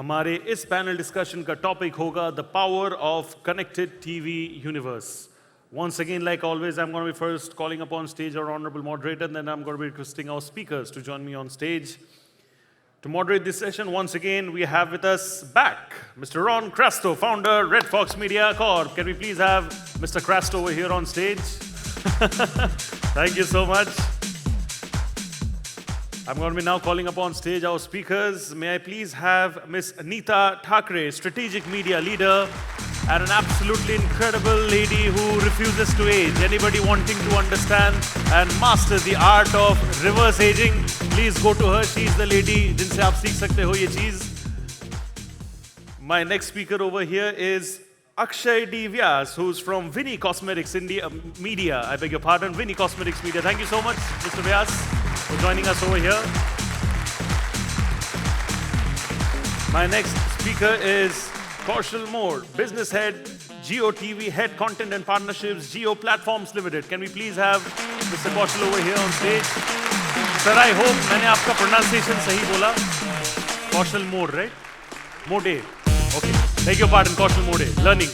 हमारे इस panel discussion का टॉपिक होगा the power of connected TV universe. Once again, like always, I'm going to be first calling upon stage our honorable moderator, and then I'm going to be requesting our speakers to join me on stage. To moderate this session, once again, we have with us back Mr. Crasto, founder, RedFox Media Corp. Can we please have Mr. Crasto over here on stage? Thank you so much. I'm going to be now calling upon stage our speakers. May I please have Ms. Neeta Thakare, strategic media leader, and an absolutely incredible lady who refuses to age. Anybody wanting to understand and master the art of reverse aging, please go to her. She's the lady jinse aap seekh sakte ho ye cheez. My next speaker over here is Aakshaye D Vyass, who's from Vini Cosmetics India Media. I beg your pardon, Vini Cosmetics Media. Thank you so much, Mr. Vyass, for joining us over here. My next speaker is Kaushal Modi, business head, Jio-TV, head content and partnerships, Jio Platforms Limited. Can we please have Mr. Kaushal over here on stage? Sir, I hope मैंने आपका pronunciation सही बोला. Kaushal Modi, right? Modi. Okay. Beg your pardon, Kaushal Modi. Learning.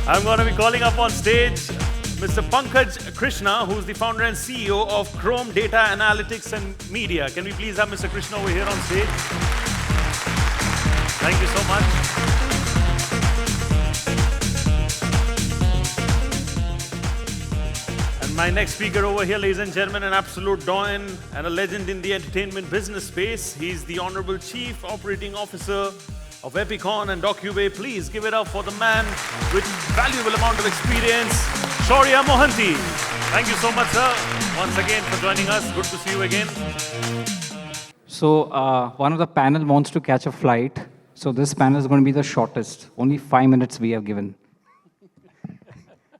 I'm going to be calling up on stage Mr. Pankaj Krishna, who's the founder and CEO of Chrome Data Analytics and Media. Can we please have Mr. Krishna over here on stage? Thank you so much. And my next speaker over here, ladies and gentlemen, an absolute doyen and a legend in the entertainment business space. He's the Honorable Chief Operating Officer of Epicon and DocuBay. Please give it up for the man with valuable amount of experience, Sourjya Mohanty. Thank you so much, sir, once again for joining us. Good to see you again. So one of the panel wants to catch a flight. So this panel is going to be the shortest. Only 5 minutes we have given.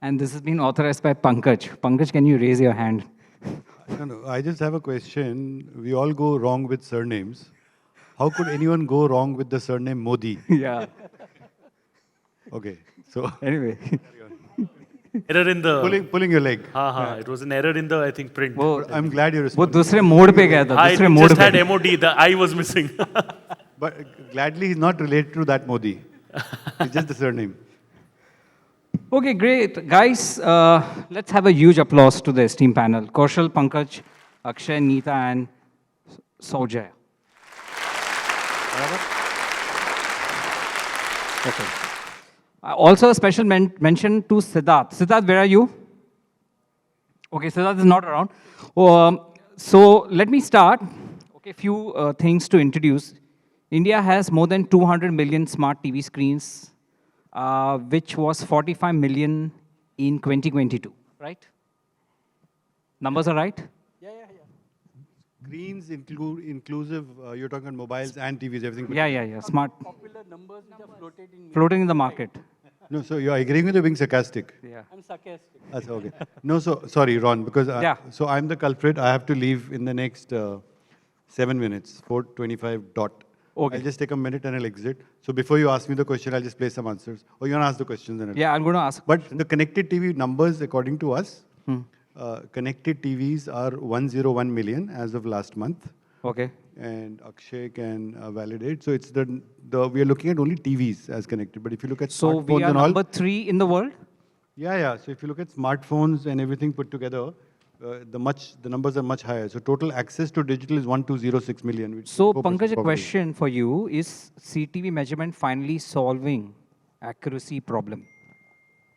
And this has been authorized by Pankaj. Pankaj, can you raise your hand? No, I just have a question. We all go wrong with surnames. How could anyone go wrong with the surname Modi? Yeah. Okay, so Anyway. Error in the... pulling your leg. It was an error in the, I think, print. I'm glad you वो responded. दूसरे mode पे गया था. I दूसरे mode just पे. had MOD, the I was missing. But gladly he's not related to that Modi. It's just the surname. Okay, great. Guys, let's have a huge applause to the esteemed panel. Kaushal, Pankaj, Aakshaye, Neeta, and Sourjya. Okay. Also a special mention to Siddharth. Siddharth, where are you? Okay, Siddharth is not around. So let me start. Okay, few things to introduce. India has more than 200 million smart TV screens, which was 45 million in 2022, right? Numbers are right? Yeah. Screens inclusive, you're talking about mobiles and TVs, everything. Yeah. Smart. Popular numbers which are Floating in the market. No, so you're agreeing with you being sarcastic? Yeah. I'm sarcastic. That's okay. No, so sorry, Ron, because so I'm the culprit. I have to leave in the next 7 minutes, 4:25 dot. Okay. I'll just take a minute and I'll exit. So before you ask me the question, I'll just play some answers. Or you want to ask the questions? And Yeah, I'm going to ask. But the connected TV numbers, according to us, connected TVs are 101 million as of last month. Okay. And Aakshaye can validate. So it's we are looking at only TVs as connected. But if you look at So smartphones we are and all, number 3 in the world? Yeah. So if you look at smartphones and everything put together, the numbers are much higher. So total access to digital is 1206 million. Which So is 4% Pankaj, a probably. question for you. Is CTV measurement finally solving accuracy problem?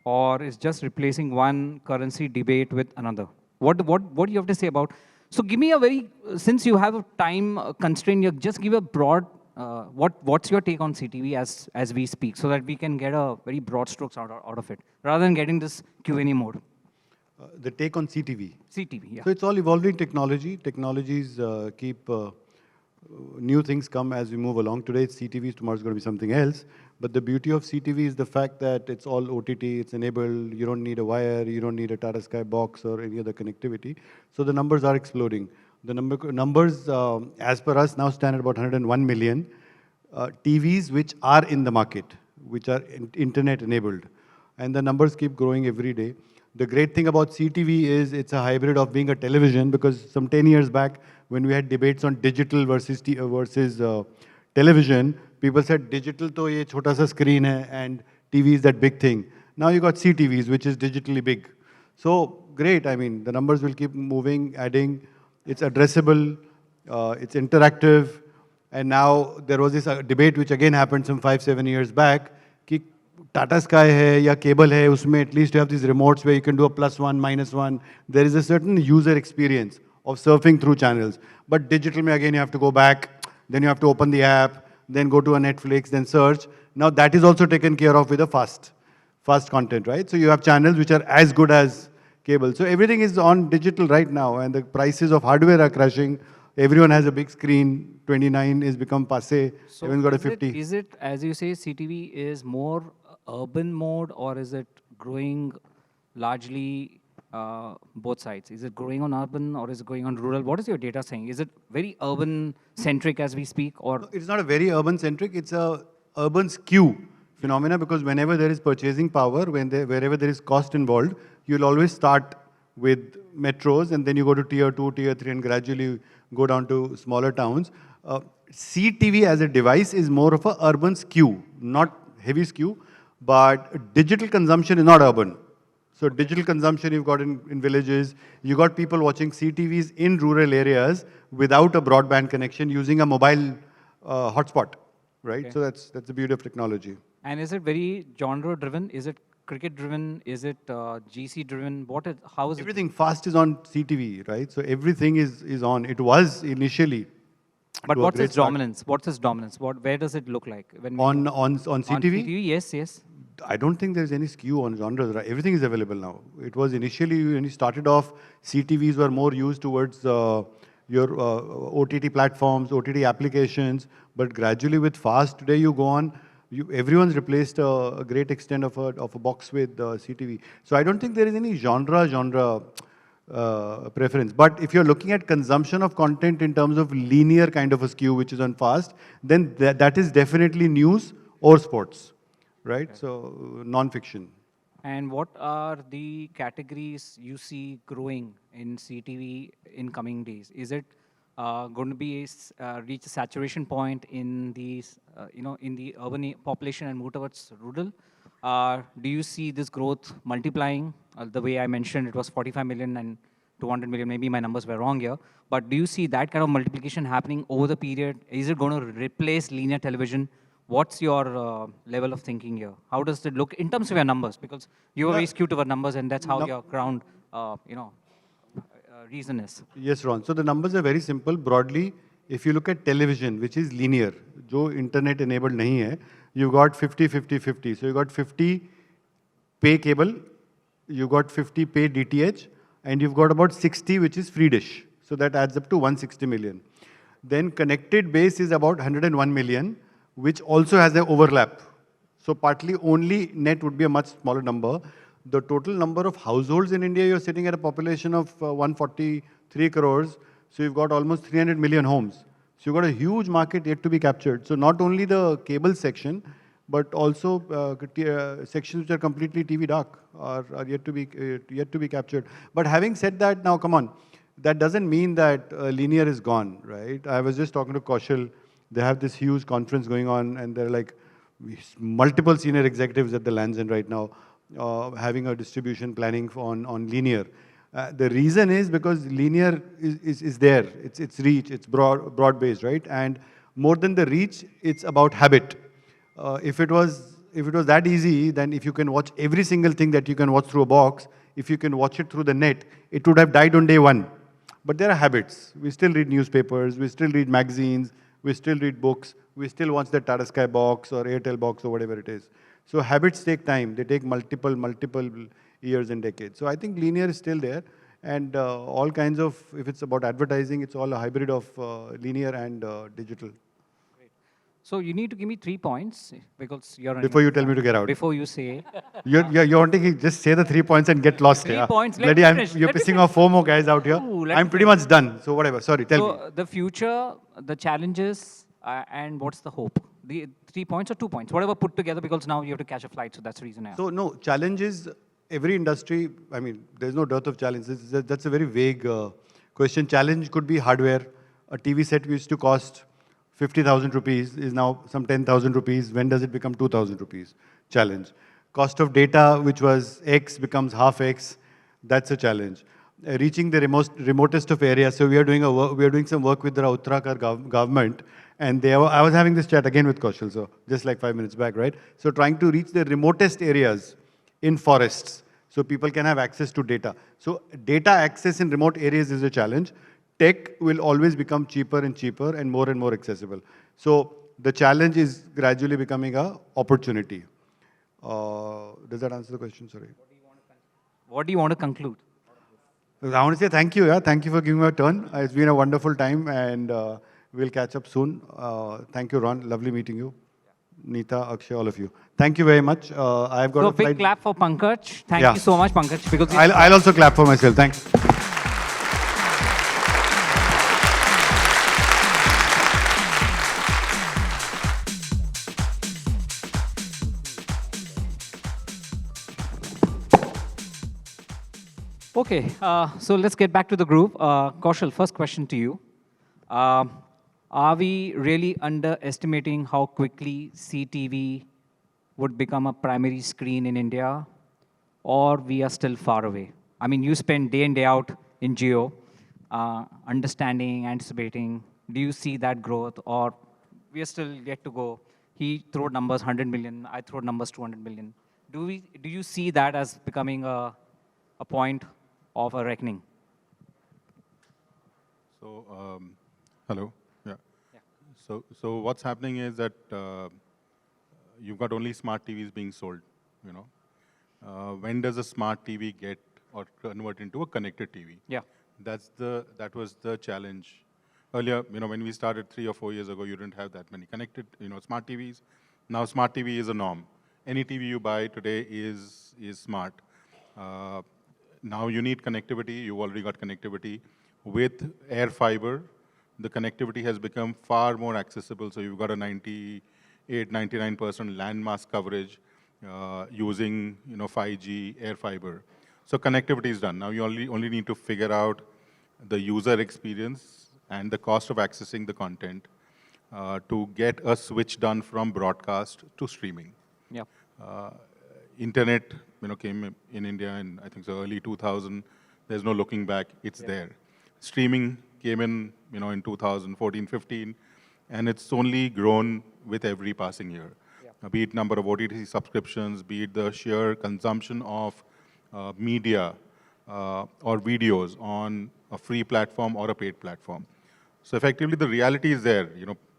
Or is just replacing one currency debate with another? What do you have to say about? So give me a very, since you have a time constraint, just give a broad, what's your take on CTV as we speak, so that we can get a very broad strokes out of it, rather than getting this Q&A mode. The take on CTV. CTV, yeah. So it's all evolving technology. Technologies keep, new things come as we move along. Today it's CTV, tomorrow it's going to be something else. But the beauty of CTV is the fact that it's all OTT, it's enabled, you don't need a wire, you don't need a Tata Sky box or any other connectivity. So the numbers are exploding. The numbers, as per us, now stand at about 101 million TVs which are in the market, which are internet enabled. And the numbers keep growing every day. The great thing about CTV is it's a hybrid of being a television, because some 10 years back, when we had debates on digital versus television, people said digital to ye chota sa screen hai and TV is that big thing. Now you got CTVs, which is digitally big. So great, I mean, the numbers will keep moving, adding, it's addressable, it's interactive, and now there was this debate which again happened some 5-7 years back, कि Tata Sky hai ya cable hai, usme at least you have these remotes where you can do a +1, -1. There is a certain user experience of surfing through channels. But digital mein again you have to go back, then you have to open the app, then go to a Netflix, then search. Now that is also taken care of with a fast content, right? So you have channels which are as good as cable. So everything is on digital right now, and the prices of hardware are crashing. Everyone has a big screen. 29 is become passé. So Everyone's got a 50. Is it, as you say, CTV is more urban mode, or is it growing largely both sides? Is it growing on urban, or is it going on rural? What is your data saying? Is it very urban-centric as we speak, or? No, it's not a very urban-centric. It's a urban skew phenomena, because whenever there is purchasing power, wherever there is cost involved, you'll always start with metros, and then you go to tier 2, tier 3, and gradually go down to smaller towns. CTV as a device is more of a urban skew, not heavy skew, but digital consumption is not urban. So digital consumption you've got in villages, you got people watching CTVs in rural areas without a broadband connection using a mobile hotspot, right? Okay. So that's the beauty of technology. And is it very genre-driven? Is it cricket-driven? Is it GC-driven? How is Everything fast is on CTV, right? So everything is on. It was initially. But to a what's great its start. dominance? What's its dominance? Where does it look like? When On CTV? On CTV? CTV, yes. I don't think there's any skew on genres. Right? Everything is available now. It was initially, when you started off, CTVs were more used towards your OTT platforms, OTT applications, but gradually with fast, today you go on, everyone's replaced a great extent of a box with CTV. So I don't think there is any genre preference. But if you're looking at consumption of content in terms of linear kind of a skew, which is on fast, then that is definitely news or sports, right? Okay. So non-fiction. And what are the categories you see growing in CTV in coming days? Is it going to be reach a saturation point in these, in the urban population and move towards rural? Do you see this growth multiplying? The way I mentioned, it was 45 million and 200 million. Maybe my numbers were wrong here. But do you see that kind of multiplication happening over the period? Is it going to replace linear television? What's your level of thinking here? How does it look in terms of your numbers? Because you are very skewed to our numbers, and that's how your ground, reason is. Yes, Ron. So the numbers are very simple. Broadly, if you look at television, which is linear, जो internet enabled नहीं है, you got 50-50-50. So you got 50 pay cable, you got 50 pay DTH, and you've got about 60 which is free dish. So that adds up to 160 million. Then connected base is about 101 million, which also has an overlap. So partly only net would be a much smaller number. The total number of households in India, you're sitting at a population of 143 crores. So you've got almost 300 million homes. So you've got a huge market yet to be captured. So not only the cable section, but also sections which are completely TV dark are yet to be captured. But having said that, now come on, that doesn't mean that linear is gone, right? I was just talking to Kaushal. They have this huge conference going on, and there are like multiple senior executives at the Land's End right now having a distribution planning on linear. The reason is because linear is there. It's reach, it's broad-based, right? And more than the reach, it's about habit. If it was that easy, then if you can watch every single thing that you can watch through a box, if you can watch it through the net, it would have died on day one. But there are habits. We still read newspapers, we still read magazines, we still read books, we still watch the Tata Sky box or Airtel box or whatever it is. So habits take time. They take multiple years and decades. So I think linear is still there. And all kinds of, if it's about advertising, it's all a hybrid of linear and digital. Great. So you need to give me 3 points because you're... Before you tell me to get out. Before you say... You're wanting to just say the 3 points and get lost. 3 points. Bloody, you're pissing off 4 more guys out here. Ooh, I'm pretty much done. So whatever. Sorry, tell me. So the future, the challenges, and what's the hope? The 3 points or 2 points? Whatever put together, because now you have to catch a flight. So that's the reason I asked. So no, challenges every industry, I mean, there's no dearth of challenges. That's a very vague question. Challenge could be hardware. A TV set used to cost 50,000 rupees is now some 10,000 rupees. When does it become 2,000 rupees? Challenge. Cost of data, which was X, becomes half X. That's a challenge. Reaching the remotest of areas. So we are doing some work with the Uttarakhand government, and I was having this chat again with Kaushal, so just like 5 minutes back, right? So trying to reach the remotest areas in forests, so people can have access to data. So data access in remote areas is a challenge. Tech will always become cheaper and more accessible. So the challenge is gradually becoming an opportunity. Does that answer the question? Sorry. What do you want to conclude? I want to say thank you. Yeah, thank you for giving me a turn. It's been a wonderful time, and we'll catch up soon. Thank you, Ron. Lovely meeting you. Neeta, Aakshaye, all of you. Thank you very much. I've got So a big flight. clap for Pankaj. Thank you so much, Pankaj. Because I'll also clap for myself. Thanks. Okay, so let's get back to the group. Kaushal, first question to you. Are we really underestimating how quickly CTV would become a primary screen in India, or we are still far away? I mean, you spend day in, day out in Jio, understanding, anticipating. Do you see that growth, or we are still yet to go? He threw numbers 100 million, I threw numbers 200 million. Do you see that as becoming a point of a reckoning? So, hello. Yeah. So what's happening is that you've got only smart TVs being sold. You know, when does a smart TV get or convert into a connected TV? Yeah. That was the challenge. Earlier, you know, when we started 3 or 4 years ago, you didn't have that many connected, smart TVs. Now smart TV is a norm. Any TV you buy today is smart. Now you need connectivity. You've already got connectivity. With air fiber, the connectivity has become far more accessible. So you've got a 98, 99% landmass coverage using 5G air fiber. So connectivity is done. Now you only need to figure out the user experience and the cost of accessing the content to get a switch done from broadcast to streaming. Yeah. Internet, came in India in, I think, so early 2000. There's no looking back. It's there. Streaming came in, in 2014, 15, and it's only grown with every passing year. Yeah. Be it number of OTT subscriptions, be it the sheer consumption of media or videos on a free platform or a paid platform. So effectively, the reality is there.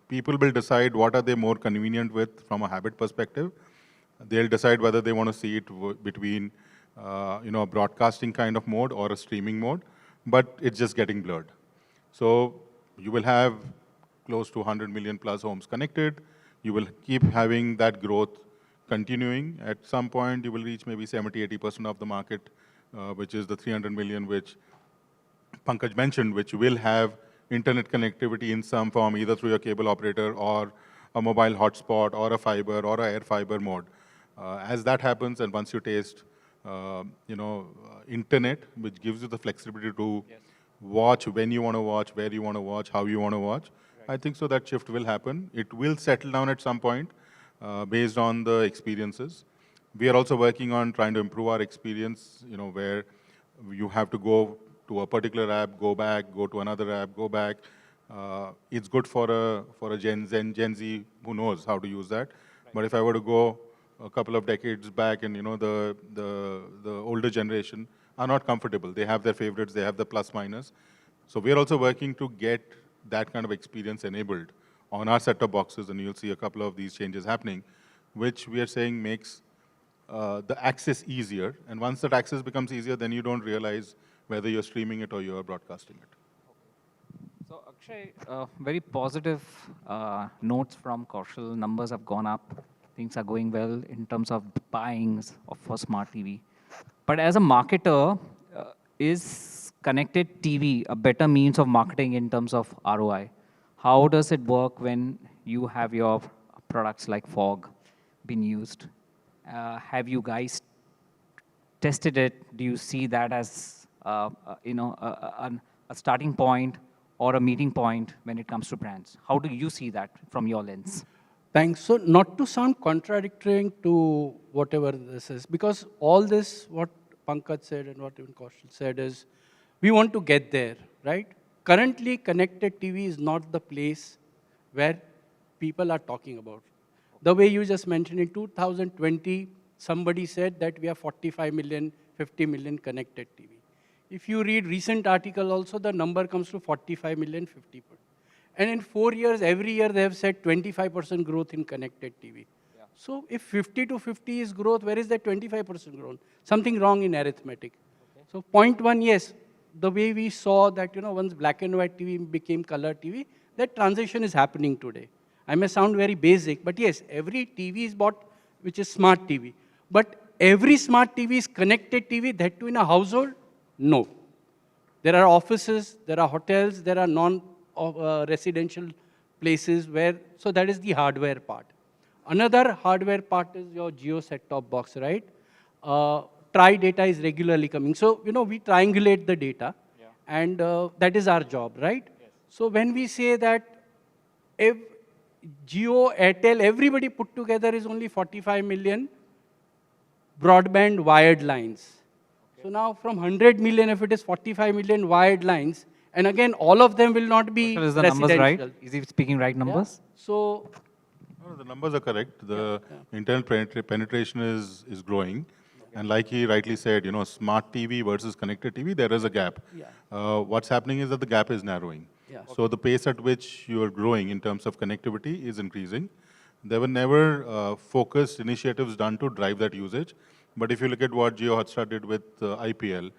People will decide what are they more convenient with from a habit perspective. They'll decide whether they want to see it between, a broadcasting kind of mode or a streaming mode, but it's just getting blurred. So you will have close to 100 million plus homes connected. You will keep having that growth continuing. At some point, you will reach maybe 70, 80% of the market, which is the 300 million, which Pankaj mentioned, which will have internet connectivity in some form, either through your cable operator or a mobile hotspot or a fiber or a air fiber mode. As that happens, and once you taste, internet, which gives you the flexibility to watch when you want to watch, where you want to watch, how you want to watch, right. I think so that shift will happen. It will settle down at some point based on the experiences. We are also working on trying to improve our experience, where you have to go to a particular app, go back, go to another app, go back. It's good for a Gen Z who knows how to use that. Right. But if I were to go a couple of decades back, and the older generation are not comfortable. They have their favorites. They have the plus minus. So we are also working to get that kind of experience enabled on our set-top boxes, and you'll see a couple of these changes happening, which we are saying makes the access easier. And once that access becomes easier, then you don't realize whether you're streaming it or you're broadcasting it. So Aakshaye, very positive notes from Kaushal. Numbers have gone up. Things are going well in terms of buying for smart TV. But as a marketer, is connected TV a better means of marketing in terms of ROI? How does it work when you have your products like Fog being used? Have you guys tested it, do you see that as a starting point or a meeting point when it comes to brands? How do you see that from your lens? Thanks. So not to sound contradictory to whatever this is, because all this, what Pankaj said and what even Kaushal said is, we want to get there, right? Currently, connected TV is not the place where people are talking about. The way you just mentioned, in 2020, somebody said that we have 45 million, 50 million connected TV. If you read recent article also, the number comes to 45 million, 50%. And in 4 years, every year they have said 25% growth in connected TV. Yeah. So if 50 to 50 is growth, where is that 25% growth? Something wrong in arithmetic. Okay. So point one, yes, the way we saw that, once black and white TV became color TV, that transition is happening today. I may sound very basic, but yes, every TV is bought, which is smart TV. But every smart TV is connected TV, that too in a household? No. There are offices, there are hotels, there are non-residential places where, so that is the hardware part. Another hardware part is your Jio set-top box, right? Tri data is regularly coming. So, we triangulate the data, yeah. And that is our job, right? Yes. So when we say that if Jio, Airtel, everybody put together is only 45 million broadband wired lines. Okay. So now from 100 million, if it is 45 million wired lines, and again, all of them will not be is the residential. Numbers right? Is he speaking right numbers? Yeah. So no, the numbers are correct. The internet penetration is growing. Okay. And like he rightly said, smart TV versus connected TV, there is a gap. Yeah. What's happening is that the gap is narrowing. Yeah. So the pace at which you are growing in terms of connectivity is increasing. There were never focused initiatives done to drive that usage. But if you look at what Jio Hotstar did with IPL,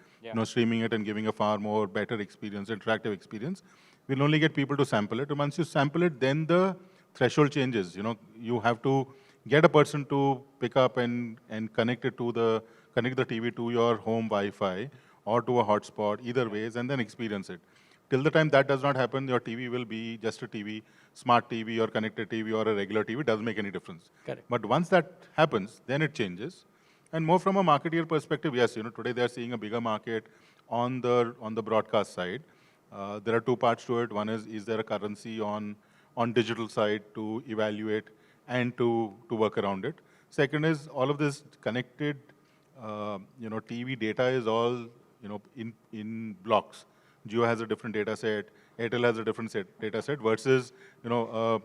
streaming it and giving a far more better experience, interactive experience, we'll only get people to sample it. And once you sample it, then the threshold changes. You have to get a person to pick up and connect the TV to your home Wi-Fi or to a hotspot, either ways, and then experience it. Till the time that does not happen, your TV will be just a TV, smart TV or connected TV or a regular TV, doesn't make any difference. Correct. But once that happens, then it changes. And more from a marketeer perspective, yes, today they're seeing a bigger market on the broadcast side. There are two parts to it. One is there a currency on digital side to evaluate and to work around it. Second is all of this connected, TV data is all, in blocks. Jio has a different data set, Airtel has a different data set versus, a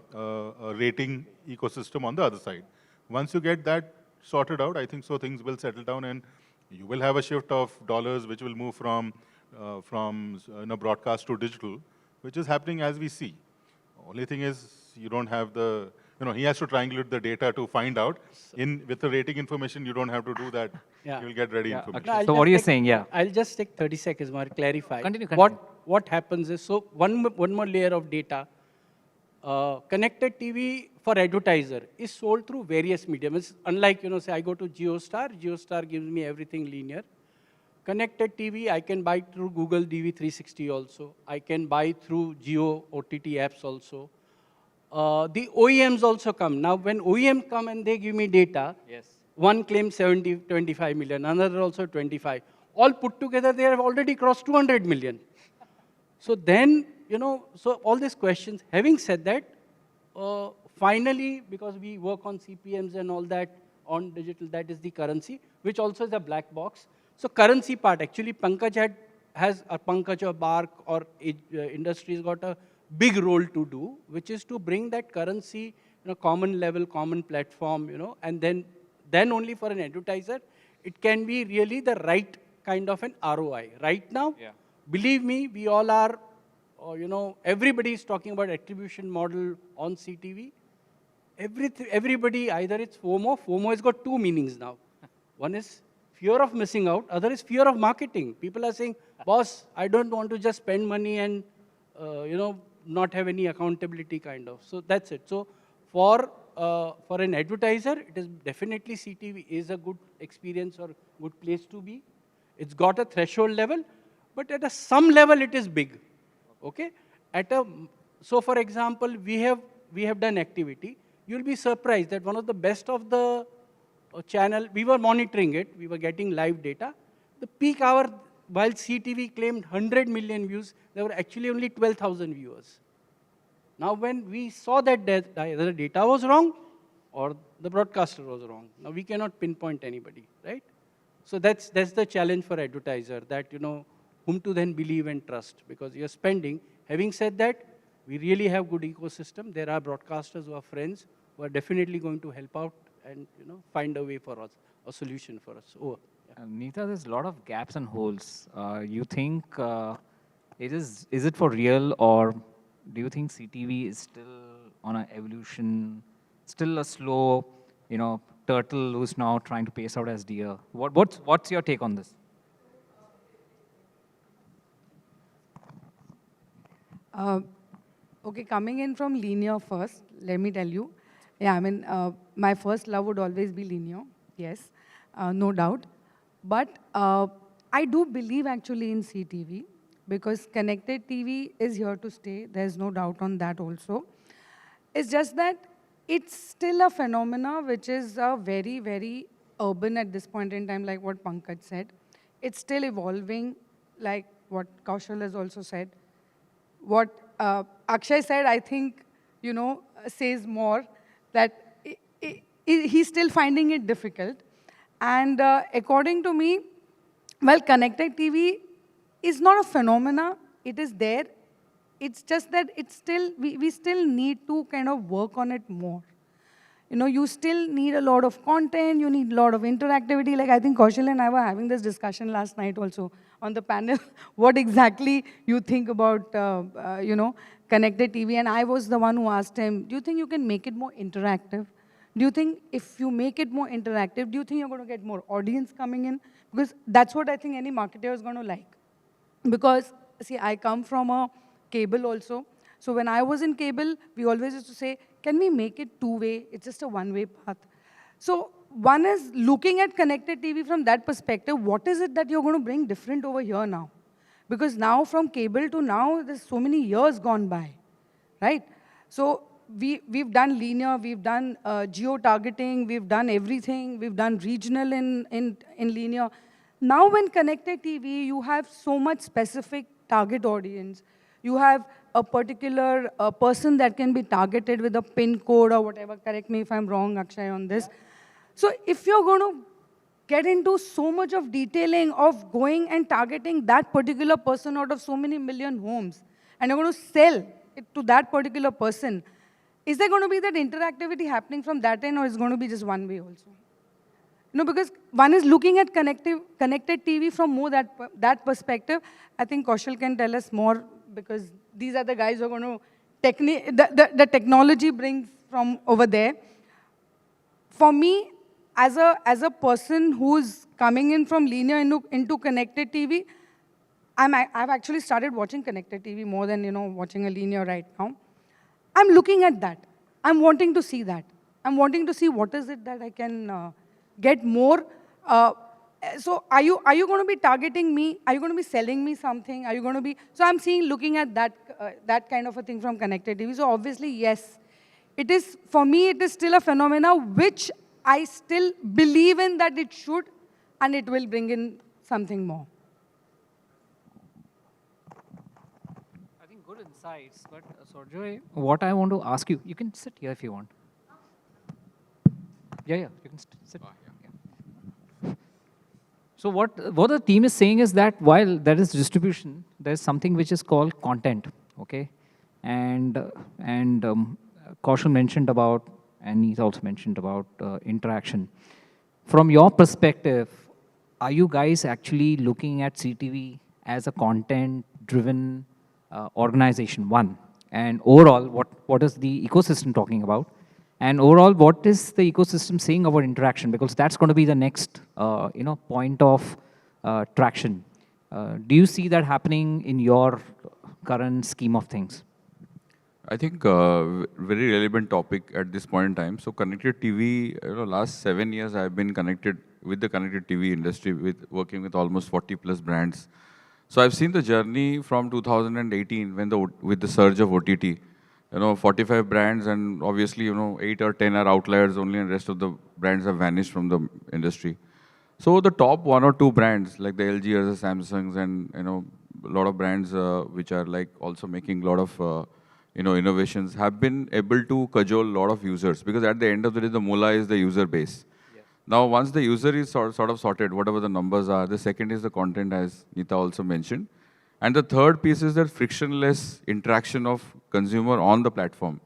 rating ecosystem on the other side. Once you get that sorted out, I think so things will settle down and you will have a shift of dollars which will move from broadcast to digital, which is happening as we see. Only thing is you don't have the, he has to triangulate the data to find out. With the rating information, you don't have to do that. Yeah. You'll get ready information. No, so what are you saying? Yeah. I'll just take 30 seconds more, clarify. Continue. What happens is, so one more layer of data. Connected TV for advertiser is sold through various mediums. Unlike, say I go to JioStar gives me everything linear. Connected TV, I can buy through Google DV360 also. I can buy through Jio OTT apps also. The OEMs also come. Now, when OEM come and they give me data, yes. One claims 25 million, another also 25. All put together, they have already crossed 200 million. So then, so all these questions. Having said that, finally, because we work on CPMs and all that on digital, that is the currency, which also is a black box. So currency part, actually, Pankaj Pankaj or Bark or industry has got a big role to do, which is to bring that currency common level, common platform, and then only for an advertiser, it can be really the right kind of an ROI. Right now, believe me, we all are, everybody is talking about attribution model on CTV. Everybody, either it's FOMO. FOMO has got two meanings now. One is fear of missing out. Other is fear of marketing. People are saying, boss, I don't want to just spend money and, not have any accountability kind of. So that's it. So for an advertiser, it is definitely CTV is a good experience or good place to be. It's got a threshold level, but at some level it is big. Okay? So for example, we have done activity. You'll be surprised that one of the best of the a channel, we were monitoring it, we were getting live data. The peak hour, while CTV claimed 100 million views, there were actually only 12,000 viewers. Now when we saw that either the data was wrong or the broadcaster was wrong. Now we cannot pinpoint anybody, right? So that's the challenge for advertiser, that whom to then believe and trust, because you're spending. Having said that, we really have good ecosystem. There are broadcasters who are friends, who are definitely going to help out and find a way for us, a solution for us. Over. Yeah. Neeta, there's a lot of gaps and holes. You think is it for real, or do you think CTV is still on an evolution, still a slow, turtle who's now trying to pace out as deer? What's your take on this? Okay, coming in from linear first, let me tell you. Yeah, I mean, my first love would always be linear, yes, no doubt. But I do believe actually in CTV, because connected TV is here to stay. There's no doubt on that also. It's just that it's still a phenomena which is very, very urban at this point in time, like what Pankaj said. It's still evolving, like what Kaushal has also said. What Aakshaye said, I think, says more, that he's still finding it difficult. And according to me, well, connected TV is not a phenomena. It is there. It's just that it's still, we still need to kind of work on it more. You still need a lot of content. You need a lot of interactivity. Like I think Kaushal and I were having this discussion last night also on the panel. What exactly you think about, connected TV? And I was the one who asked him, do you think you can make it more interactive? Do you think if you make it more interactive, do you think you're going to get more audience coming in? Because that's what I think any marketer is going to like. Because, see, I come from a cable also. So when I was in cable, we always used to say, can we make it two-way? It's just a one-way path. So one is looking at connected TV from that perspective. What is it that you're going to bring different over here now? Because now from cable to now, there's so many years gone by, right? So we've done linear, we've done geo-targeting, we've done everything, we've done regional in linear. Now when connected TV, you have so much specific target audience. You have a particular person that can be targeted with a PIN code or whatever. Correct me if I'm wrong, Aakshaye, on this. So if you're going to get into so much of detailing of going and targeting that particular person out of so many million homes, and you're going to sell it to that particular person, is there going to be that interactivity happening from that end, or is it going to be just one way also? Because one is looking at connected TV from more that perspective. I think Kaushal can tell us more, because these are the guys who are going to, the technology brings from over there. For me, as a person who's coming in from linear into connected TV, I've actually started watching connected TV more than, watching a linear right now. I'm looking at that. I'm wanting to see that. I'm wanting to see what is it that I can get more. So are you going to be targeting me? Are you going to be selling me something? Are you going to be? So I'm looking at that kind of a thing from connected TV. So obviously, yes, it is, for me, it is still a phenomena which I still believe in that it should, and it will bring in something more. I think good insights, but Sourjya, what I want to ask you, you can sit here if you want. Yeah, you can sit. Yeah. So what the team is saying is that while there is distribution, there is something which is called content, okay? And Kaushal mentioned about, and he's also mentioned about interaction. From your perspective, are you guys actually looking at CTV as a content-driven organization, one? And overall, what is the ecosystem talking about? And overall, what is the ecosystem saying about interaction? Because that's going to be the next, point of traction. Do you see that happening in your current scheme of things? I think very relevant topic at this point in time. So connected TV, last 7 years I've been connected with the connected TV industry, working with almost 40 plus brands. So I've seen the journey from 2018 when with the surge of OTT. 45 brands, and obviously, 8 or 10 are outliers only, and rest of the brands have vanished from the industry. So the top 1 or 2 brands, like the LG or the Samsungs, and a lot of brands which are like also making a lot of innovations, have been able to cajole a lot of users, because at the end of the day, the moolah is the user base. Now, once the user is sort of sorted, whatever the numbers are, the second is the content, as Neeta also mentioned. And the third piece is that frictionless interaction of consumer on the platform.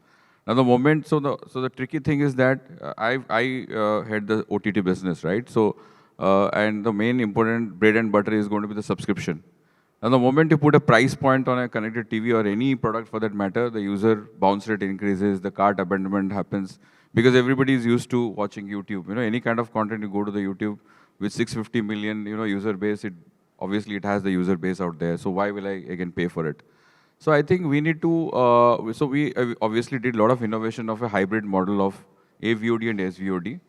Now, the moment, so the tricky thing is that I had the OTT business, right? So, and the main important bread and butter is going to be the subscription. Now, the moment you put a price point on a connected TV or any product for that matter, the user bounce rate increases, the cart abandonment happens, because everybody is used to watching YouTube. Any kind of content, you go to the YouTube with 650 million, user base, obviously it has the user base out there. So why will I again pay for it? So I think we need to, so we obviously did a lot of innovation of a hybrid model of AVOD and SVOD.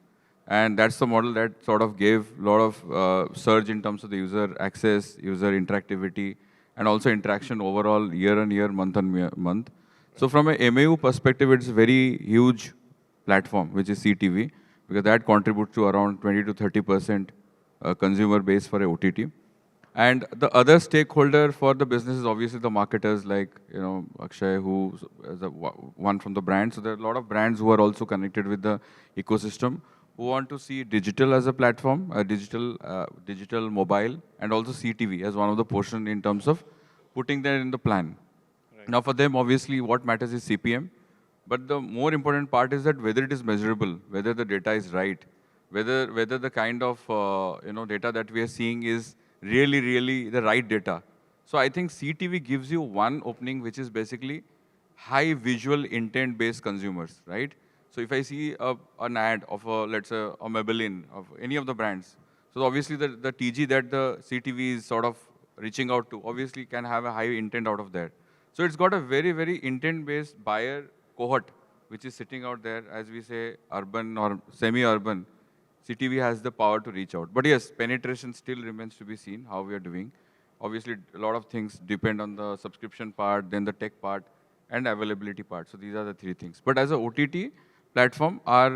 And that's the model that sort of gave a lot of surge in terms of the user access, user interactivity, and also interaction overall year on year, month on month. So from a MAU perspective, it's a very huge platform, which is CTV, because that contributes to around 20 to 30% consumer base for a OTT. And the other stakeholder for the business is obviously the marketers, like Aakshaye, who is one from the brand. So there are a lot of brands who are also connected with the ecosystem, who want to see digital as a platform, digital mobile, and also CTV as one of the portion in terms of putting that in the plan. Right. Now for them, obviously, what matters is CPM. But the more important part is that whether it is measurable, whether the data is right, whether the kind of data that we are seeing is really the right data. So I think CTV gives you one opening, which is basically high visual intent-based consumers, right? So if I see an ad of let's say a Maybelline, of any of the brands, so obviously the TG that the CTV is sort of reaching out to, obviously can have a high intent out of that. So it's got a very intent-based buyer cohort, which is sitting out there, as we say, urban or semi-urban. CTV has the power to reach out. But yes, penetration still remains to be seen, how we are doing. Obviously, a lot of things depend on the subscription part, then the tech part, and availability part. So these are the 3 things. But as a OTT platform, our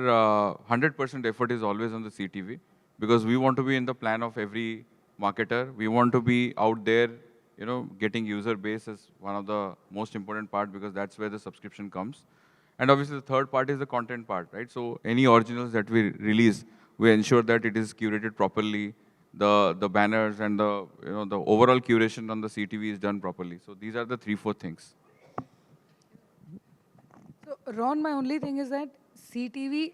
100% effort is always on the CTV, because we want to be in the plan of every marketer. We want to be out there, getting user base as one of the most important part, because that's where the subscription comes. And obviously, the third part is the content part, right? So any originals that we release, we ensure that it is curated properly. The banners and the overall curation on the CTV is done properly. So these are the 3-4 things. So Ron, my only thing is that CTV,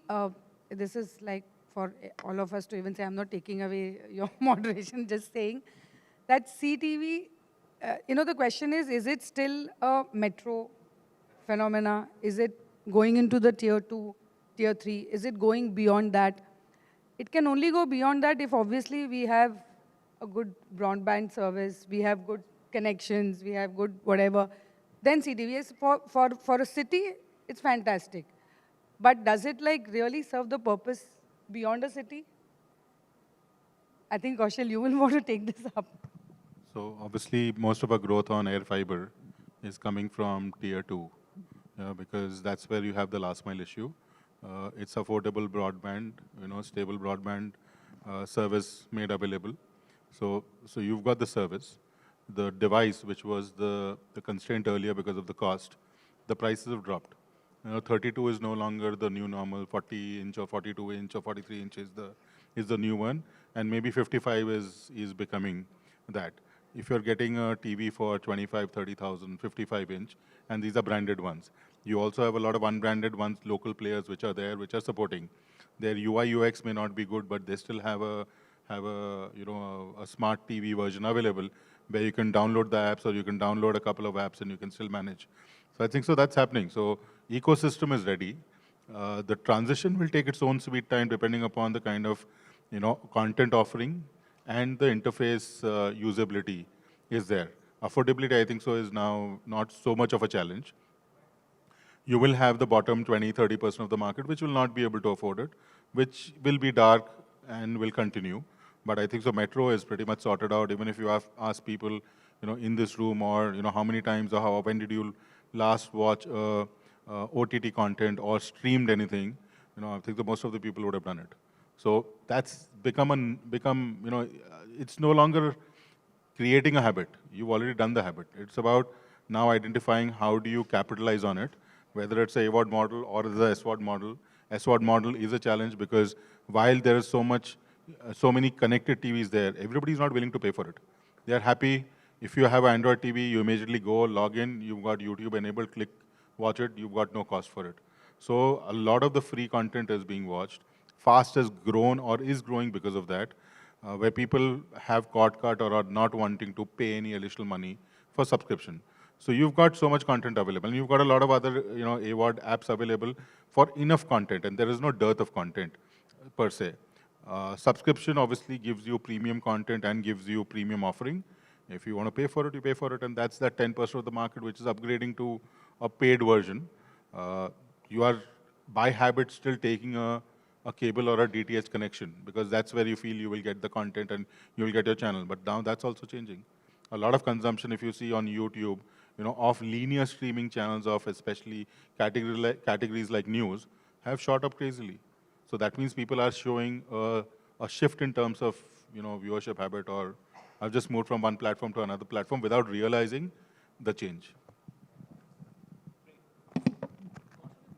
this is like for all of us to even say, I'm not taking away your moderation, just saying that CTV, the question is it still a metro phenomena? Is it going into the tier 2, tier 3? Is it going beyond that? It can only go beyond that if obviously we have a good broadband service, we have good connections, we have good whatever. Then CTV is for a city, it's fantastic. But does it like really serve the purpose beyond a city? I think Kaushal, you will want to take this up. So obviously, most of our growth on air fiber is coming from tier 2, because that's where you have the last mile issue. It's affordable broadband, stable broadband service made available. So you've got the service. The device, which was the constraint earlier because of the cost, the prices have dropped. 32 is no longer the new normal. 40-inch or 42-inch or 43-inch is the new one, and maybe 55 is becoming that. If you're getting a TV for 25, 30,000, 55-inch, and these are branded ones. You also have a lot of unbranded ones, local players which are there, which are supporting. Their UI UX may not be good, but they still have a smart TV version available where you can download the apps, or you can download a couple of apps and you can still manage. So I think that's happening. So ecosystem is ready. The transition will take its own sweet time depending upon the kind of content offering and the interface usability is there. Affordability, I think is now not so much of a challenge. You will have the bottom 20, 30% of the market which will not be able to afford it, which will be dark and will continue. But I think metro is pretty much sorted out. Even if you ask people, in this room, or how many times or when did you last watch a OTT content or streamed anything, I think the most of the people would have done it. So that's become, it's no longer creating a habit. You've already done the habit. It's about now identifying how do you capitalize on it, whether it's a AVOD model or the SVOD model. SVOD model is a challenge because while there is so many connected TVs there, everybody's not willing to pay for it. They are happy. If you have an Android TV, you immediately go, log in, you've got YouTube enabled, click, watch it, you've got no cost for it. So a lot of the free content is being watched. Fast has grown or is growing because of that, where people have cut or are not wanting to pay any additional money for subscription. So you've got so much content available, and you've got a lot of other AVOD apps available for enough content, and there is no dearth of content per se. Subscription obviously gives you premium content and gives you premium offering. If you want to pay for it, you pay for it, and that's that 10% of the market which is upgrading to a paid version. You are, by habit, still taking a cable or a DTH connection because that's where you feel you will get the content and you will get your channel. But now that's also changing. A lot of consumption, if you see on YouTube, of linear streaming channels of especially categories like news have shot up crazily. So that means people are showing a shift in terms of viewership habit, or I've just moved from one platform to another platform without realizing the change.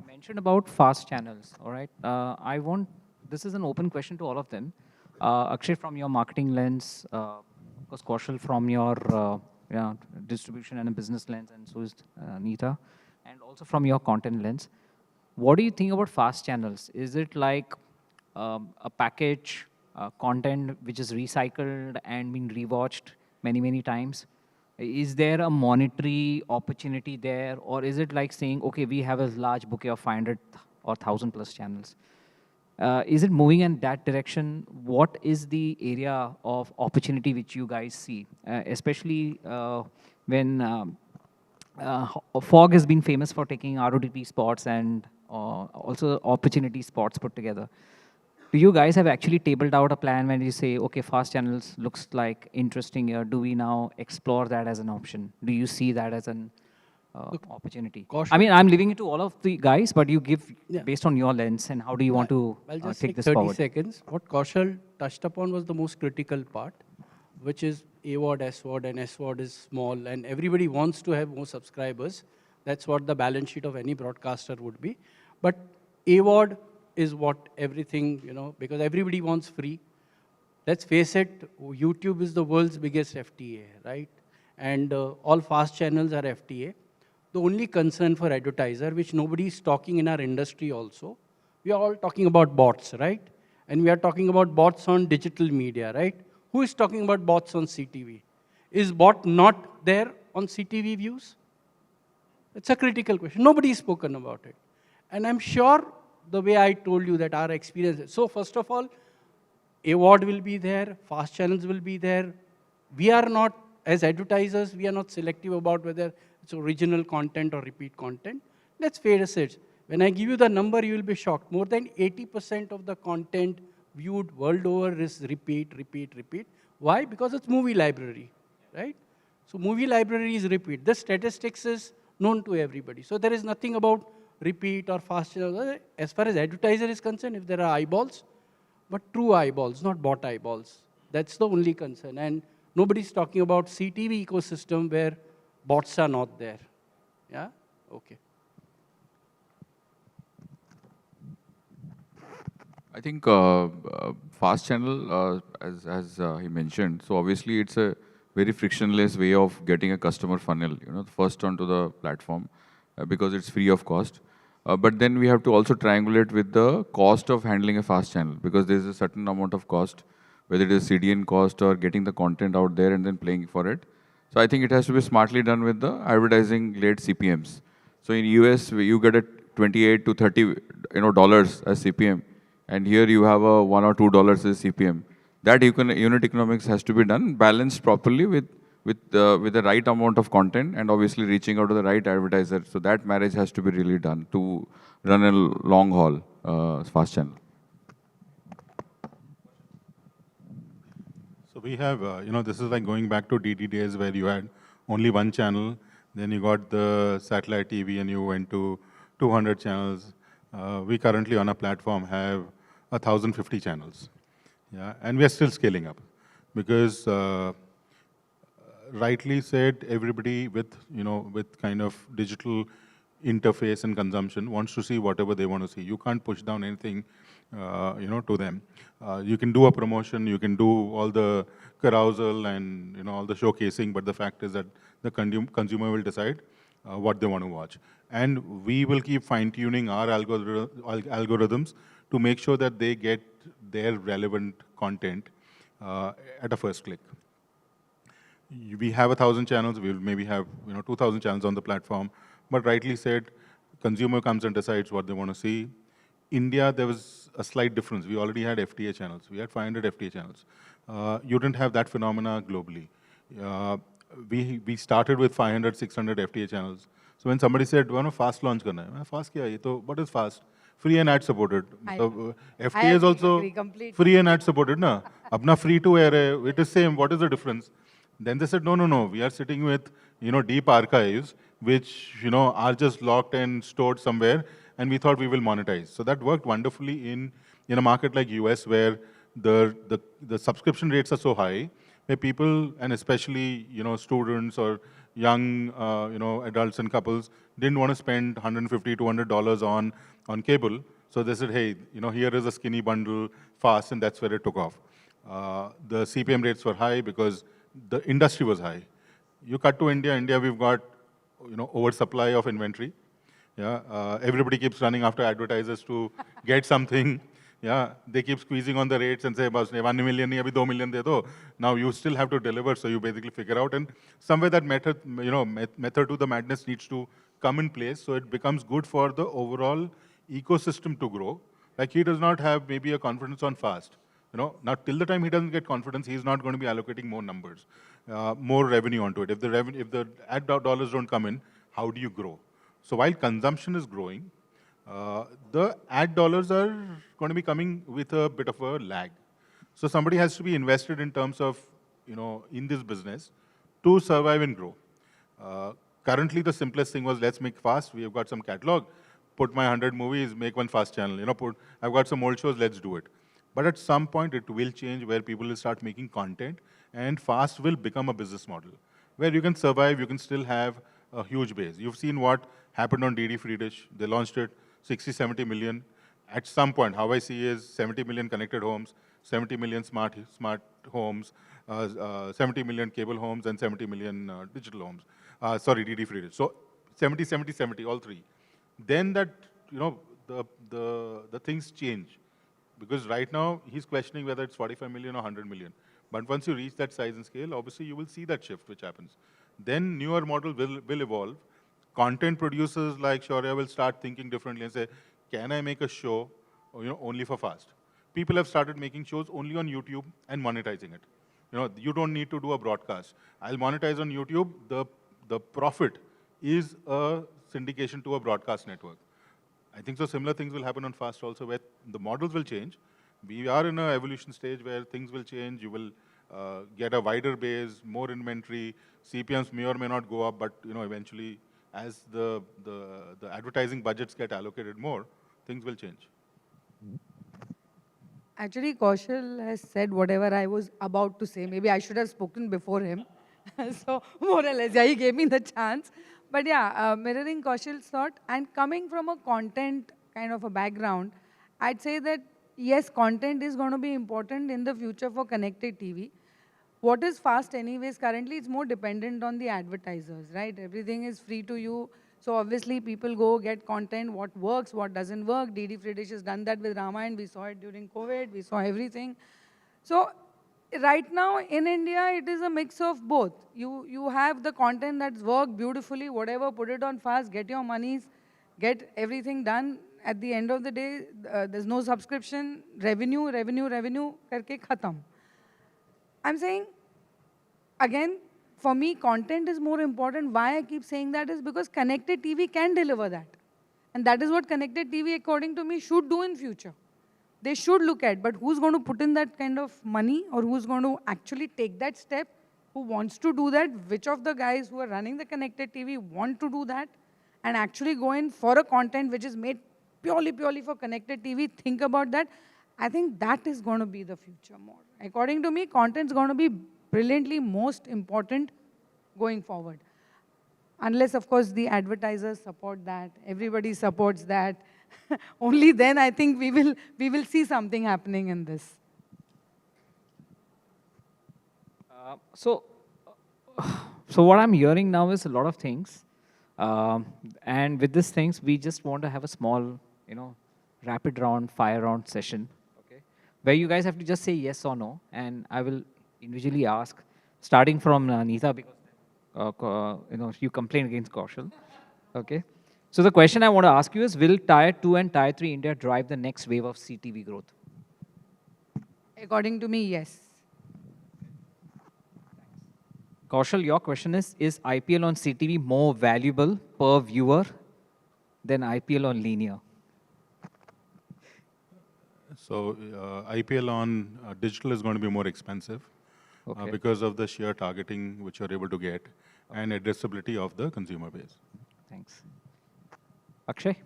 Mentioned about fast channels, all right? This is an open question to all of them. Akshay, from your marketing lens, of course, Kaushal from your distribution and a business lens, and so is Neeta, and also from your content lens. What do you think about fast channels? Is it like a package content which is recycled and been rewatched many, many times? Is there a monetary opportunity there? Or is it like saying, okay, we have a large bouquet of 500 or 1,000 plus channels? Is it moving in that direction? What is the area of opportunity which you guys see? Especially when Fog has been famous for taking ROTT spots and also opportunity spots put together. Do you guys have actually tabled out a plan when you say, okay, fast channels looks like interesting here. Do we now explore that as an option? Do you see that as an opportunity? I mean, I'm leaving it to all of the guys, but you give based on your lens and how do you want to take this 30 forward? seconds. What Kaushal touched upon was the most critical part, which is AVOD, SVOD, and SVOD is small, and everybody wants to have more subscribers. That's what the balance sheet of any broadcaster would be. But AVOD is what everything, because everybody wants free. Let's face it, YouTube is the world's biggest FTA, right? And all fast channels are FTA. The only concern for advertiser, which nobody is talking in our industry also, we are all talking about bots, right? And we are talking about bots on digital media, right? Who is talking about bots on CTV? Is bot not there on CTV views? It's a critical question. Nobody has spoken about it. And I'm sure the way I told you that our experience. So first of all, AVOD will be there, fast channels will be there. We are not, as advertisers, we are not selective about whether it's original content or repeat content. Let's face it. When I give you the number, you will be shocked. More than 80% of the content viewed world over is repeat. Why? Because it's movie library, right? So movie library is repeat. The statistics is known to everybody. So there is nothing about repeat or fast channel. As far as advertiser is concerned, if there are eyeballs, but true eyeballs, not bot eyeballs. That's the only concern. And nobody's talking about CTV ecosystem where bots are not there. Yeah? Okay. I think fast channel, as he mentioned, so obviously it's a very frictionless way of getting a customer funnel, first onto the platform because it's free of cost. But then we have to also triangulate with the cost of handling a fast channel because there's a certain amount of cost, whether it is CDN cost or getting the content out there and then playing for it. So I think it has to be smartly done with the advertising-led CPMs. So in US, you get a 28 to 30 dollars as CPM, and here you have a $1 or $2 as CPM. That unit economics has to be done, balanced properly with the right amount of content and obviously reaching out to the right advertiser. So that marriage has to be really done to run a long haul fast channel. So we have, this is like going back to DD days where you had only one channel, then you got the satellite TV and you went to, 200 channels. We currently on our platform have 1,050 channels. Yeah, and we are still scaling up because rightly said, everybody with, with kind of digital interface and consumption wants to see whatever they want to see. You can't push down anything, to them. You can do a promotion, you can do all the carousel and, all the showcasing, but the fact is that the consumer will decide what they want to watch. And we will keep fine-tuning our algorithms to make sure that they get their relevant content at a first click. We have 1,000 channels, we'll maybe have 2,000 channels on the platform, but rightly said, consumer comes and decides what they want to see. India, there was a slight difference. We already had FTA channels. We had 500 FTA channels. You didn't have that phenomena globally. We started with 500, 600 FTA channels. So when somebody said, fast launch karna hai, fast kya hai? What is fast? Free and ad supported. FTA is also free and ad supported, na? Apna free to air hai, it is same. What is the difference? Then they said, no. We are sitting with, deep archives, which, are just locked and stored somewhere, and we thought we will monetize. So that worked wonderfully in a market like US, where the subscription rates are so high, where people, and especially, students or young, adults and couples, didn't want to spend $150, $200 on cable. So they said, hey, here is a skinny bundle, fast, and that's where it took off. The CPM rates were high because the industry was high. You cut to India, we've got, oversupply of inventory. Yeah, everybody keeps running after advertisers to get something. Yeah, they keep squeezing on the rates and say, "Bas, 1 million, abhi 2 million de do." Now you still have to deliver, so you basically figure out, and somewhere that method, method to the madness needs to come in place, so it becomes good for the overall ecosystem to grow. Like he does not have maybe a confidence on fast. Now till the time he doesn't get confidence, he's not going to be allocating more numbers, more revenue onto it. If the ad dollars don't come in, how do you grow? So while consumption is growing, the ad dollars are going to be coming with a bit of a lag. So somebody has to be invested in terms of, in this business to survive and grow. Currently, the simplest thing was, let's make fast. We have got some catalog. Put my 100 movies, make one fast channel. I've got some old shows, let's do it. But at some point, it will change where people will start making content, and fast will become a business model where you can survive, you can still have a huge base. You've seen what happened on DD Free Dish. They launched it, 60, 70 million. At some point, how I see is 70 million connected homes, 70 million smart homes, 70 million cable homes, and 70 million digital homes. DD Free Dish. So 70, 70, 70, all three. Then that, the things change. Because right now, he's questioning whether it's 45 million or 100 million. But once you reach that size and scale, obviously you will see that shift which happens. Then newer model will evolve. Content producers like Sourjya will start thinking differently and say, can I make a show only for fast? People have started making shows only on YouTube and monetizing it. You don't need to do a broadcast. I'll monetize on YouTube. The profit is a syndication to a broadcast network. I think so similar things will happen on fast also, where the models will change. We are in an evolution stage where things will change. You will get a wider base, more inventory. CPMs may or may not go up, but eventually, as the advertising budgets get allocated more, things will change. Actually, Kaushal has said whatever I was about to say. Maybe I should have spoken before him. So more or less, yeah, he gave me the chance. But yeah, mirroring Kaushal's thought and coming from a content kind of a background, I'd say that yes, content is going to be important in the future for connected TV. What is fast anyways? Currently, it's more dependent on the advertisers, right? Everything is free to you. So obviously, people go get content, what works, what doesn't work. DD Free Dish has done that with Ramayana. We saw it during COVID. We saw everything. So right now, in India, it is a mix of both. You have the content that's worked beautifully, whatever, put it on fast, get your monies, get everything done. At the end of the day, there's no subscription, revenue, karke khatam. I'm saying, again, for me, content is more important. Why I keep saying that is because connected TV can deliver that. And that is what connected TV, according to me, should do in future. They should look at, but who's going to put in that kind of money, or who's going to actually take that step, who wants to do that, which of the guys who are running the connected TV want to do that, and actually go in for a content which is made purely for connected TV, think about that. I think that is going to be the future more. According to me, content is going to be brilliantly most important going forward. Unless, of course, the advertisers support that, everybody supports that. Only then I think we will see something happening in this. So what I'm hearing now is a lot of things. And with these things, we just want to have a small, rapid round, fire round session, okay, where you guys have to just say yes or no. And I will individually ask, starting from Neeta, because you complain against Kaushal. Okay. So the question I want to ask you is, will Tier 2 and Tier 3 India drive the next wave of CTV growth? According to me, yes. Kaushal, your question is IPL on CTV more valuable per viewer than IPL on linear? So IPL on digital is going to be more expensive because of the sheer targeting which you're able to get and addressability of the consumer base. Thanks. Akshay,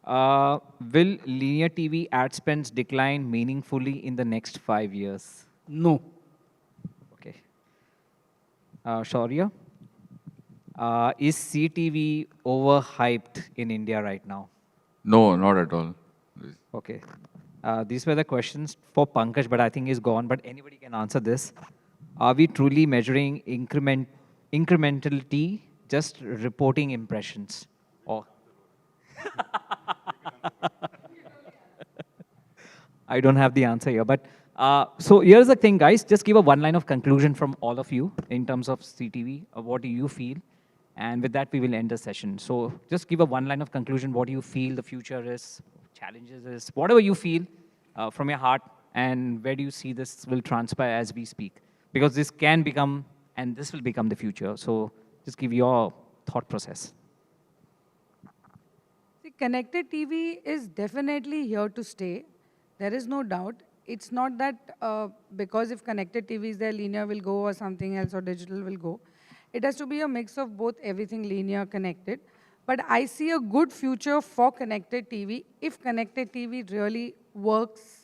will linear TV ad spends decline meaningfully in the next 5 years? No. Okay. Sourjya, is CTV overhyped in India right now? No, not at all. Okay. These were the questions for Pankaj, but I think he's gone. But anybody can answer this. Are we truly measuring incrementality, just reporting impressions? Or I don't have the answer here. But so here's the thing, guys. Just give a one line of conclusion from all of you in terms of CTV. What do you feel? And with that, we will end the session. So just give a one line of conclusion. What do you feel the future is? Challenges is? Whatever you feel from your heart. And where do you see this will transpire as we speak? Because this can become, and this will become the future. So just give your thought process. See, connected TV is definitely here to stay. There is no doubt. It's not that because if connected TV is there, linear will go or something else or digital will go. It has to be a mix of both, everything linear, connected. But I see a good future for connected TV if connected TV really works.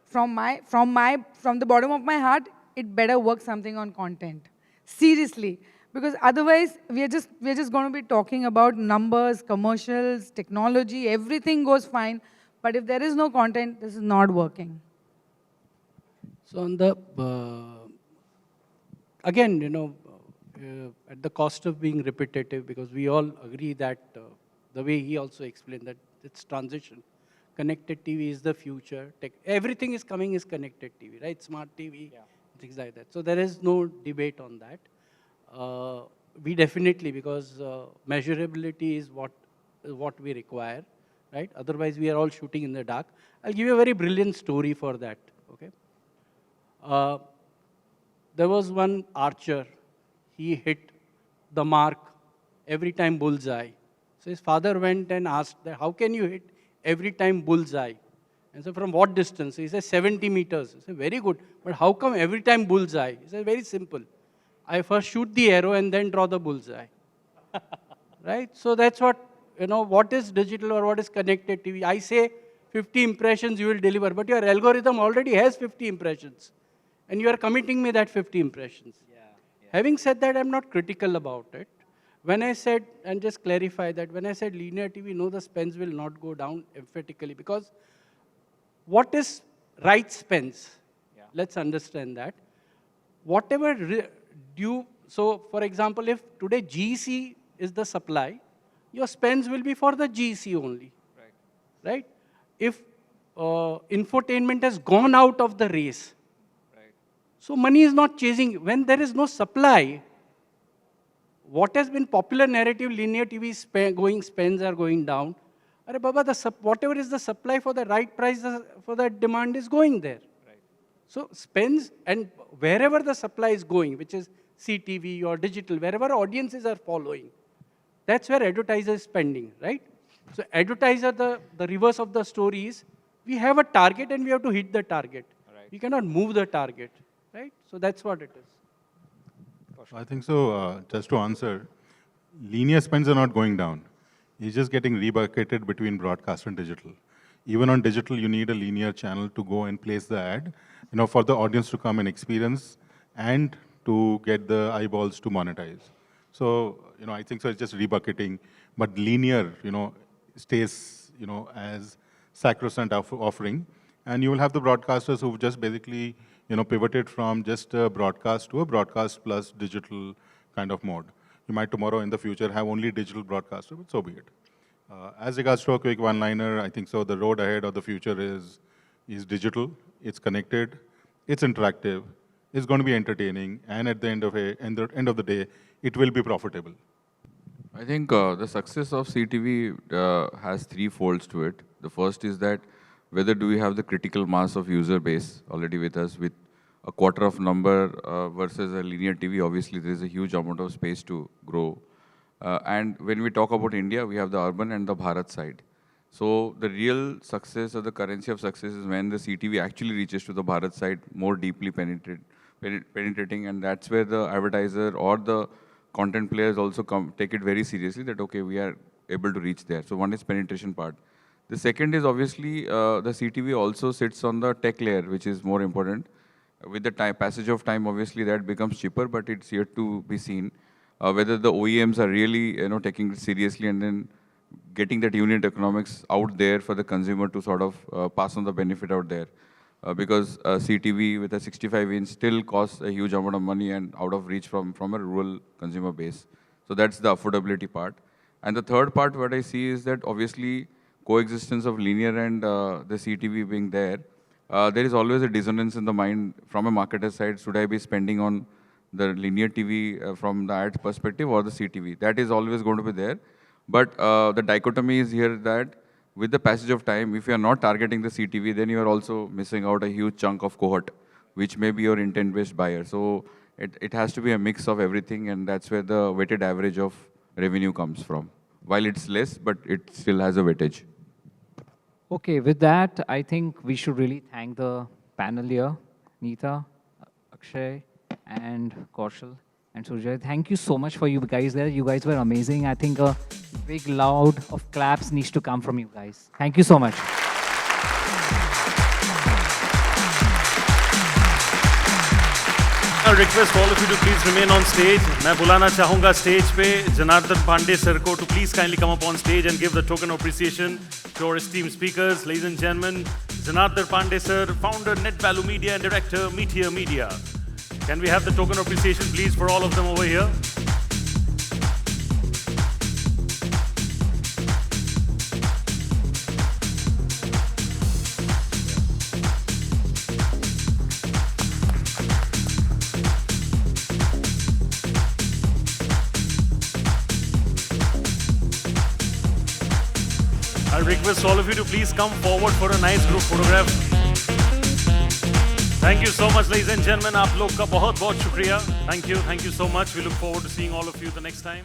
From the bottom of my heart, it better work something on content. Seriously. Because otherwise, we're just going to be talking about numbers, commercials, technology, everything goes fine. But if there is no content, this is not working. So on the, again, at the cost of being repetitive, because we all agree that the way he also explained that it's transition. Connected TV is the future. Everything is coming is connected TV, right? Smart TV, things like that. So there is no debate on that. We definitely, because measurability is what we require, right? Otherwise, we are all shooting in the dark. I'll give you a very brilliant story for that, okay? There was one archer. He hit the mark every time bullseye. So his father went and asked, how can you hit every time bullseye? And so from what distance? He said 70 meters. He said, very good. But how come every time bullseye? He said, very simple. I first shoot the arrow and then draw the bullseye. Right? So that's what, what is digital or what is connected TV? I say 50 impressions you will deliver, but your algorithm already has 50 impressions. And you are committing me that 50 impressions. Having said that, I'm not critical about it. When I said, and just clarify that, when I said linear TV, no, the spends will not go down emphatically, because what is right spends? Let's understand that. Whatever so for example, if today GC is the supply, your spends will be for the GC only. Right? If infotainment has gone out of the race, so money is not chasing. When there is no supply, what has been popular narrative, linear TV spends are going down. Arre Baba, whatever is the supply for the right price for that demand is going there. So spends, and wherever the supply is going, which is CTV or digital, wherever audiences are following, that's where advertiser is spending, right? So advertiser, the reverse of the story is, we have a target and we have to hit the target. We cannot move the target. Right? So that's what it is. I think so, just to answer, linear spends are not going down. It's just getting rebucketed between broadcast and digital. Even on digital, you need a linear channel to go and place the ad, for the audience to come and experience and to get the eyeballs to monetize. So, I think so it's just rebucketing, but linear, stays, as sacrosanct offering. And you will have the broadcasters who've just basically, pivoted from just a broadcast to a broadcast plus digital kind of mode. You might tomorrow in the future have only digital broadcaster, but so be it. As regards to a quick one-liner, I think so the road ahead of the future is digital, it's connected, it's interactive, it's going to be entertaining, and at the end of the day, it will be profitable. I think the success of CTV has three folds to it. The first is that whether do we have the critical mass of user base already with us, with a quarter of number versus a linear TV, obviously there is a huge amount of space to grow. And when we talk about India, we have the urban and the Bharat side. So the real success or the currency of success is when the CTV actually reaches to the Bharat side more deeply penetrating, and that's where the advertiser or the content players also take it very seriously that, okay, we are able to reach there. So one is penetration part. The second is obviously the CTV also sits on the tech layer, which is more important. With the passage of time, obviously that becomes cheaper, but it's yet to be seen whether the OEMs are really taking it seriously and then getting that unit economics out there for the consumer to sort of pass on the benefit out there. Because CTV with a 65-inch still costs a huge amount of money and out of reach from a rural consumer base. So that's the affordability part. And the third part, what I see is that obviously coexistence of linear and the CTV being there, there is always a dissonance in the mind from a marketer side. Should I be spending on the linear TV from the ad perspective or the CTV? That is always going to be there. But the dichotomy is here that with the passage of time, if you are not targeting the CTV, then you are also missing out a huge chunk of cohort, which may be your intent-based buyer. So it has to be a mix of everything, and that's where the weighted average of revenue comes from. While it's less, but it still has a weightage. Okay, with that, I think we should really thank the panel here, Neeta, Aakshaye, and Kaushal, and Sourjya. Thank you so much for you guys there. You guys were amazing. I think a big loud of claps needs to come from you guys. Thank you so much. I request all of you to please remain on stage. मैं बुलाना चाहूँगा stage पे Janardhan Pandey sir को to please kindly come up on stage and give the token of appreciation to our esteemed speakers. Ladies and gentlemen, Janardhan Pandey sir, founder Net Value Media and director Meteor Media. Can we have the token of appreciation please for all of them over here? I'll request all of you to please come forward for a nice group photograph. Thank you so much, ladies and gentlemen. आप लोग का बहुत बहुत शुक्रिया. Thank you so much. We look forward to seeing all of you the next time.